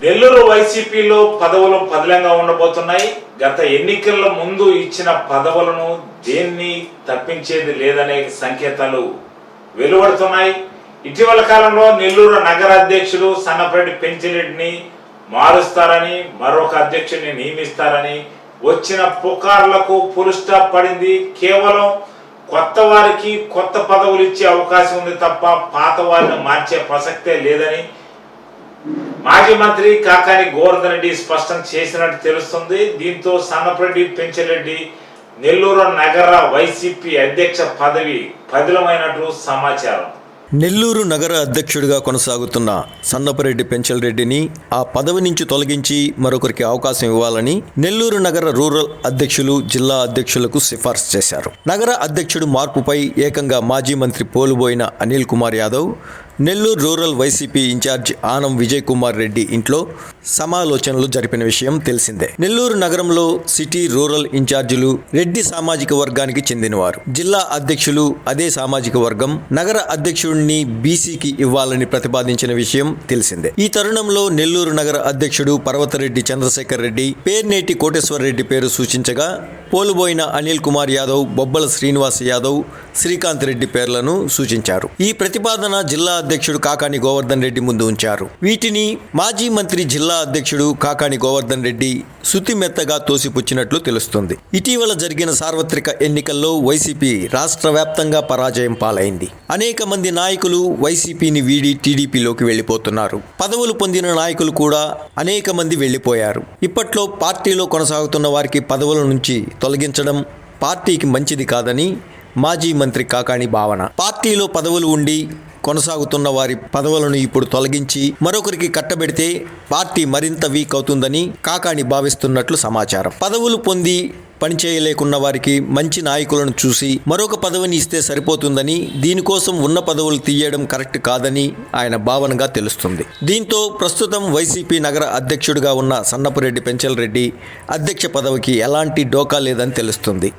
నెల్లూరు వైసీపీలో పదవులు పదిలంగా ఉండబోతున్నాయి. గత ఎన్నికల ముందు ఇచ్చిన పదవులను దేన్ని తప్పించేది లేదనే సంకేతాలు వెలువడుతున్నాయి. ఇటీవల కాలంలో నెల్లూరు నగర అధ్యక్షుడు సన్నపరెడ్డి పెంచిరెడ్డిని మారుస్తారని, మరొక అధ్యక్షుడిని నియమిస్తారని వచ్చిన పుకార్లకు ఫుల్ స్టాప్ పడింది. కేవలం కొత్త వారికి కొత్త పదవులు ఇచ్చే అవకాశం ఉంది తప్ప పాత వారిని మార్చే ప్రసక్తే లేదని మాజీ మంత్రి కాకాని గోవర్ధన్ రెడ్డి స్పష్టం చేసినట్టు తెలుస్తుంది. దీంతో సన్నపరెడ్డి పెంచిరెడ్డి నెల్లూరు నగర వైసీపీ అధ్యక్ష పదవి పదిలమైనట్లు సమాచారం. నెల్లూరు నగర అధ్యక్షుడిగా కొనసాగుతున్న సన్నపరెడ్డి పెంచలరెడ్డిని ఆ పదవి నుంచి తొలగించి మరొకరికి అవకాశం ఇవ్వాలని నెల్లూరు నగర రూరల్ అధ్యక్షులు జిల్లా అధ్యక్షులకు సిఫార్సు చేశారు. నగర అధ్యక్షుడు మార్పుపై ఏకంగా మాజీ మంత్రి పోలుబోయిన అనిల్ కుమార్ యాదవ్ నెల్లూరు రూరల్ వైసీపీ ఇన్ఛార్జ్ ఆనం విజయ్ కుమార్ రెడ్డి ఇంట్లో సమాలోచనలు జరిపిన విషయం తెలిసిందే. నెల్లూరు నగరంలో సిటీ రూరల్ ఇన్ఛార్జీలు రెడ్డి సామాజిక వర్గానికి చెందినవారు. జిల్లా అధ్యక్షులు అదే సామాజిక వర్గం. నగర అధ్యక్షుడిని బీసీకి ఇవ్వాలని ప్రతిపాదించిన విషయం తెలిసిందే. ఈ తరుణంలో నెల్లూరు నగర అధ్యక్షుడు పర్వతరెడ్డి చంద్రశేఖర్ రెడ్డి, పేర్నేటి కోటేశ్వర రెడ్డి పేరు సూచించగా పోలుబోయిన అనిల్ కుమార్ యాదవ్, బొబ్బల శ్రీనివాస్ యాదవ్, శ్రీకాంత్ రెడ్డి పేర్లను సూచించారు. ఈ ప్రతిపాదన జిల్లా అధ్యక్షుడు కాకాని గోవర్ధన్ రెడ్డి ముందు ఉంచారు. వీటిని మాజీ మంత్రి జిల్లా అధ్యక్షుడు కాకాని గోవర్ధన్ రెడ్డి శుతిమెత్తగా తోసిపుచ్చినట్లు తెలుస్తుంది. ఇటీవల జరిగిన సార్వత్రిక ఎన్నికల్లో వైసీపీ రాష్ట్ర వ్యాప్తంగా పరాజయం పాలైంది. అనేక మంది నాయకులు వైసీపీని వీడి టీడీపీలోకి వెళ్లిపోతున్నారు. పదవులు పొందిన నాయకులు కూడా అనేక మంది వెళ్లిపోయారు. ఇప్పట్లో పార్టీలో కొనసాగుతున్న వారికి పదవుల నుంచి తొలగించడం పార్టీకి మంచిది కాదని మాజీ మంత్రి కాకాని భావన. పార్టీలో పదవులు ఉండి కొనసాగుతున్న వారి పదవులను ఇప్పుడు తొలగించి మరొకరికి కట్టబెడితే పార్టీ మరింత వీక్ అవుతుందని కాకాని భావిస్తున్నట్లు సమాచారం. పదవులు పొంది పనిచేయలేకున్న వారికి మంచి నాయకులను చూసి మరొక పదవిని ఇస్తే సరిపోతుందని, దీనికోసం ఉన్న పదవులు తీయడం కరెక్ట్ కాదని ఆయన భావనగా తెలుస్తుంది. దీంతో ప్రస్తుతం వైసీపీ నగర అధ్యక్షుడిగా ఉన్న సన్నపరెడ్డి పెంచలరెడ్డి అధ్యక్ష పదవికి ఎలాంటి డోకా లేదని తెలుస్తుంది.